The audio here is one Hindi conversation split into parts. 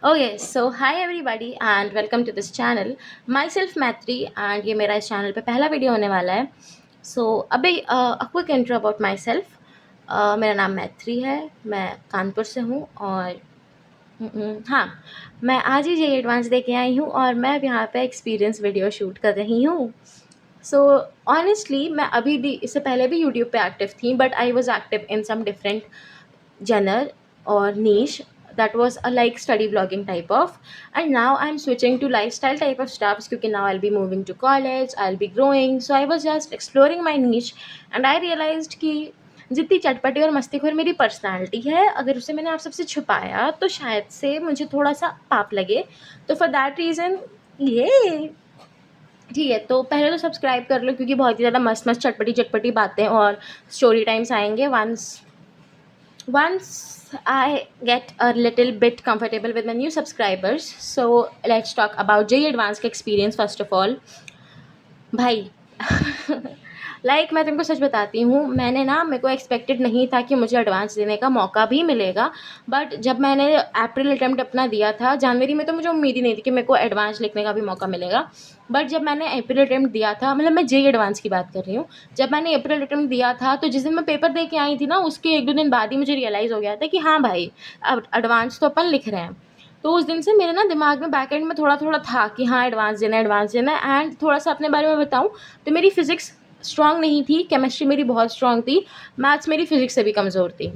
Okay so hi everybody and welcome to this channel myself Maitri and ये मेरा इस चैनल पे पहला वीडियो होने वाला है। सो अभी quick intro about my self. मेरा नाम मैत्री है, मैं कानपुर से हूँ और हाँ, मैं आज ही जेईई एडवांस दे के आई हूँ और मैं अब यहाँ पे एक्सपीरियंस वीडियो शूट कर रही हूँ। सो ऑनेस्टली मैं अभी भी इससे पहले भी यूट्यूब पे एक्टिव थी, but I was active in some different genre or niche that was a like study vlogging type of, and now I'm switching to lifestyle type of stuffs because now I'll be moving to college, I'll be growing, so I was just exploring my niche and I realized कि जितनी चटपटी और मस्तीखोर मेरी पर्सनालिटी है, अगर उसे मैंने आप सबसे छुपाया तो शायद से मुझे थोड़ा सा पाप लगे। तो फॉर दैट रीज़न ये ठीक है, तो पहले तो सब्सक्राइब कर लो क्योंकि बहुत ही ज़्यादा मस्त मस्त चटपटी चटपटी बातें और स्टोरी टाइम्स आएंगे once I get a little bit comfortable with my new subscribers. So let's talk about JEE Advanced experience first of all. भाई मैं तुमको सच बताती हूँ, मेरे को एक्सपेक्टेड नहीं था कि मुझे एडवांस देने का मौका भी मिलेगा। बट जब मैंने अप्रैल अटेम्प्ट अपना दिया था, जनवरी में तो मुझे उम्मीद ही नहीं थी कि मेरे को एडवांस लिखने का भी मौका मिलेगा। बट जब मैंने अप्रैल अटेम्प्ट दिया था, मतलब मैं जेईई एडवांस की बात कर रही हूँ, जब मैंने अप्रैल अटेम्प्ट दिया था तो जिस दिन मैं पेपर दे के आई थी ना, उसके 1-2 दिन बाद ही मुझे रियलाइज़ हो गया था कि हाँ भाई, अब एडवांस तो अपन लिख रहे हैं। तो उस दिन से मेरे ना दिमाग में बैक एंड में थोड़ा थोड़ा था कि हाँ एडवांस देना है। एंड थोड़ा सा अपने बारे में बताऊँ तो मेरी फिज़िक्स स्ट्रांग नहीं थी, केमिस्ट्री मेरी बहुत स्ट्रांग थी, मैथ्स मेरी फिज़िक्स से भी कमज़ोर थी।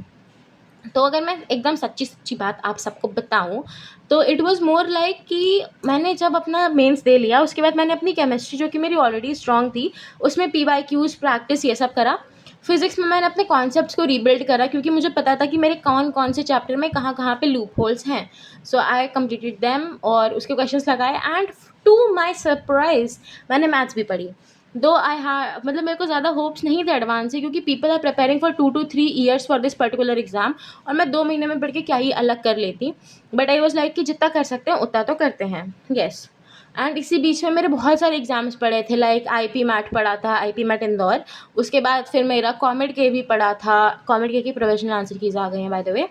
तो अगर मैं एकदम सच्ची बात आप सबको बताऊँ तो इट वाज़ मोर लाइक कि मैंने जब अपना मेंस दे लिया, उसके बाद मैंने अपनी केमिस्ट्री जो कि मेरी ऑलरेडी स्ट्रांग थी, उसमें पीवाईक्यूज़ प्रैक्टिस ये सब करा। फिज़िक्स में मैंने अपने कॉन्सेप्ट्स को रीबिल्ड करा क्योंकि मुझे पता था कि मेरे कौन से चैप्टर में कहाँ पे लूप होल्स हैं। सो आई कंप्लीटेड देम और उसके क्वेश्चंस लगाए एंड टू माय सरप्राइज़ मैंने मैथ्स भी पढ़ी। दो आई हा मतलब मेरे को ज़्यादा होप्स नहीं थे एडवांस से क्योंकि people are preparing for 2 to 3 years for this particular exam और मैं 2 महीने में पढ़ के क्या ही अलग कर लेती। बट आई वॉज लाइक कि जितना कर सकते हैं उतना तो करते हैं। येस। एंड इसी बीच में मेरे बहुत सारे एग्जाम्स पढ़े थे, लाइक आईपी मैट पढ़ा था, आईपी मैट इंदौर। उसके बाद फिर मेरा कॉमेड के भी पढ़ा था, कॉमेड के की प्रोविजनल आंसर कीज आ गए हैं बाय द वे।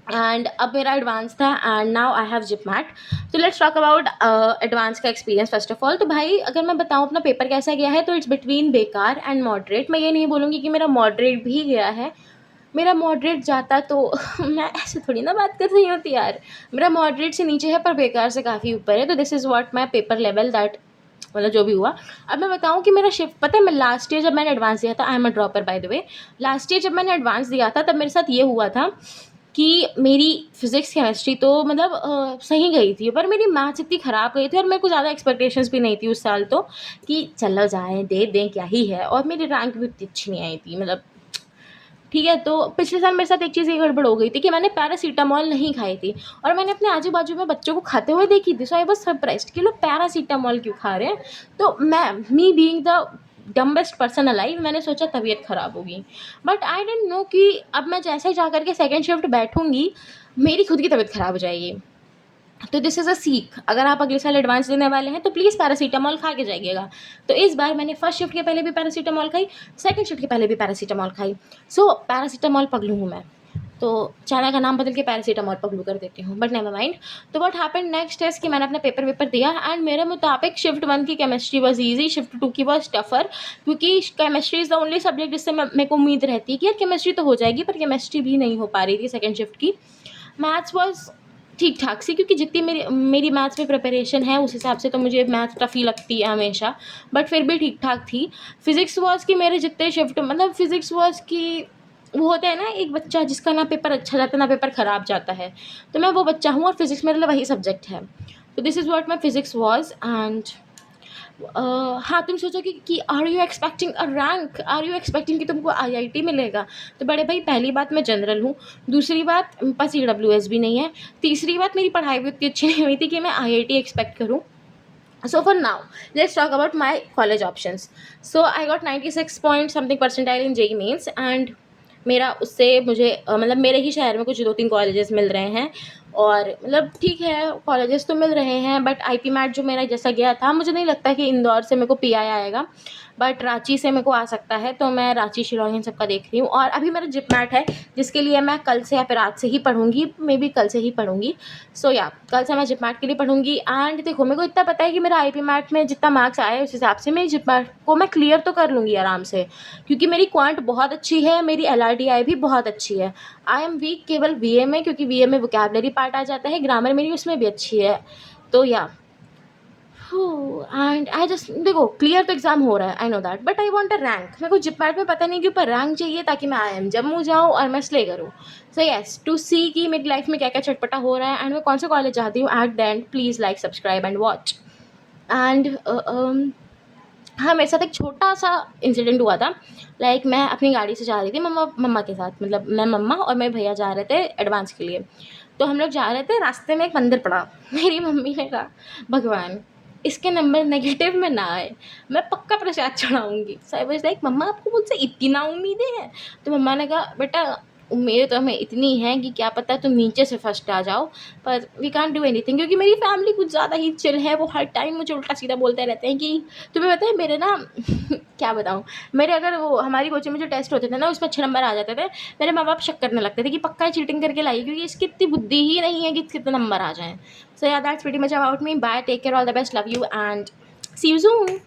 एंड अब मेरा एडवांस था and now I have JIPMAT. तो लेट्स टॉक अबाउट एडवांस का एक्सपीरियंस फर्स्ट ऑफ ऑल। तो भाई अगर मैं बताऊँ अपना पेपर कैसा गया है तो इट्स बिटवीन बेकार एंड मॉडरेट। मैं ये नहीं बोलूँगी कि मेरा मॉडरेट भी गया है, मेरा मॉडरेट जाता तो मैं ऐसे थोड़ी ना बात कर रही होती यार। मेरा मॉडरेट से नीचे है पर बेकार से काफ़ी ऊपर है। तो this is what my paper level that, मतलब जो भी हुआ। अब मैं बताऊँ कि मेरा शिफ्ट पता है, मैं लास्ट ईयर जब मैंने एडवांस दिया था, I am a dropper by the way. Last year जब मैंने एडवांस दिया था तब मेरे साथ ये हुआ था कि मेरी फिज़िक्स केमिस्ट्री तो मतलब सही गई थी, पर मेरी मैथ्स इतनी ख़राब गई थी और मेरे को ज़्यादा एक्सपेक्टेशंस भी नहीं थी उस साल, तो कि चलो जाएँ दे दें क्या ही है। और मेरी रैंक भी उतनी अच्छी नहीं आई थी, मतलब ठीक है। तो पिछले साल मेरे साथ एक चीज़ ये गड़बड़ हो गई थी कि मैंने पैरासीटामॉल नहीं खाई थी और मैंने अपने आजू बाजू में बच्चों को खाते हुए देखी थी। सो आई वॉज सरप्राइज्ड कि लोग पैरासीटामॉल क्यों खा रहे हैं। तो me being the dumbest person alive, मैंने सोचा तबीयत ख़राब होगी। बट आई डेंट नो कि अब मैं जैसे ही जा करके सेकेंड शिफ्ट बैठूंगी मेरी खुद की तबीयत ख़राब हो जाएगी। तो दिस इज़ अ सीख, अगर आप अगले साल एडवांस देने वाले हैं तो प्लीज़ पैरासीटामॉल खा के जाइएगा। तो इस बार मैंने फर्स्ट शिफ्ट के पहले भी पैरासीटामॉल खाई, सेकंड शिफ्ट के पहले भी पैरासीटामॉल खाई। सो पैरासीटामॉल पगलू हूँ मैं, तो चैनल का नाम बदल के पैरासीटामॉल पगलू कर देती हूँ, बट नेवर माइंड। तो व्हाट हैपेंड नेक्स्ट इज़ कि मैंने अपना पेपर दिया एंड मेरे मुताबिक शिफ्ट 1 की केमिस्ट्री वॉज ईजी, शिफ्ट 2 की वॉज टफर, क्योंकि chemistry is the only subject जिससे मेरे को उम्मीद रहती है कि यार केमिस्ट्री तो हो जाएगी, पर केमिस्ट्री भी नहीं हो पा रही थी सेकेंड शिफ्ट की। मैथ्स वॉज ठीक ठाक सी, क्योंकि जितनी मेरी मैथ्स में प्रिपरेशन है उस हिसाब से तो मुझे मैथ्स टफ ही लगती है हमेशा, बट फिर भी ठीक ठाक थी। फिज़िक्स वॉज कि मेरे जितने शिफ्ट, मतलब फिज़िक्स वॉज कि वो होता है ना एक बच्चा जिसका ना पेपर अच्छा जाता है ना पेपर ख़राब जाता है, तो मैं वो बच्चा हूँ और फिज़िक्स मेरे लिए वही सब्जेक्ट है। तो this is what my physics was. And हाँ, तुम सोचोगे कि are you expecting a rank, are you expecting कि तुमको आईआईटी मिलेगा। तो बड़े भाई, पहली बात मैं जनरल हूँ, दूसरी बात मेरे पास ईडब्ल्यूएस भी नहीं है, तीसरी बात मेरी पढ़ाई भी उतनी अच्छी नहीं हुई थी कि मैं आईआईटी एक्सपेक्ट करूँ। So for now, let's talk about my college options. So I got 96 point something percentile in JEE mains and मेरा उससे मुझे मतलब मेरे ही शहर में कुछ 2-3 कॉलेजेस मिल रहे हैं और मतलब ठीक है, कॉलेजेस तो मिल रहे हैं, बट आईपी मैट जो मेरा जैसा गया था, मुझे नहीं लगता कि इंदौर से मेरे को पीआई आएगा। बट रांची से मेरे को आ सकता है, तो मैं रांची, शिलांग इन सब का देख रही हूँ। और अभी मेरा जिप मैट है जिसके लिए मैं कल से या फिर आज से ही पढ़ूंगी, मे बी कल से ही पढ़ूंगी। सो या कल से मैं जिप मैट के लिए पढ़ूंगी। एंड देखो, मेरे को इतना पता है कि मेरा आईपी मैट में जितना मार्क्स आए उस हिसाब से मैं जिप मैट को मैं क्लियर तो कर लूँगी आराम से, क्योंकि मेरी क्वांट बहुत अच्छी है, मेरी LRDI भी बहुत अच्छी है। आई एम वीक केवल VA में, क्योंकि VA में वोकैबलरी पार्ट आ जाता है, ग्रामर मेरी उसमें भी अच्छी है। तो या एंड आई जस्ट, देखो क्लियर तो एग्जाम हो रहा है, I know that, but I want a rank. मेरे को जिपमैट में पता नहीं क्यों पर रैंक चाहिए, ताकि मैं IIM जम्मू जाऊँ और मैं स्ले करूँ। सो यस, टू सी कि मेरी लाइफ में क्या क्या चटपटा हो रहा है एंड मैं कौन सा कॉलेज चाहती हूँ, at the end please like, subscribe and watch. And हाँ, मेरे साथ एक छोटा सा इंसिडेंट हुआ था। लाइक मैं अपनी गाड़ी से जा रही थी मम्मा के साथ, मतलब मैं, मम्मा और मेरे भैया जा रहे थे एडवांस के लिए। तो हम लोग जा रहे थे, रास्ते में एक मंदिर पड़ा। मेरी मम्मी ने कहा, भगवान इसके नंबर नेगेटिव में ना आए, मैं पक्का प्रसाद चढ़ाऊंगी। सो आई वाज लाइक, मम्मा आपको मुझसे इतना उम्मीदें हैं? तो मम्मा ने कहा, बेटा उम्मीदें तो हमें इतनी हैं कि क्या पता तुम नीचे से फर्स्ट आ जाओ, पर वी कांट डू एनीथिंग। क्योंकि मेरी फैमिली कुछ ज़्यादा ही चिल है, वो हर टाइम मुझे उल्टा सीधा बोलते रहते हैं कि तुम्हें पता है मेरे ना क्या बताऊँ, मेरे अगर वो हमारी कोचिंग में जो टेस्ट होते थे ना उसमें अच्छे नंबर आ जाते थे, मेरे माँ बाप शक करने लगते थे कि पक्का चीटिंग करके लाई, क्योंकि इसकी इतनी बुद्धि ही नहीं है कि कितने नंबर आ जाएं। So yeah that's pretty much about me. Bye, take care, all the best, love you and see you soon.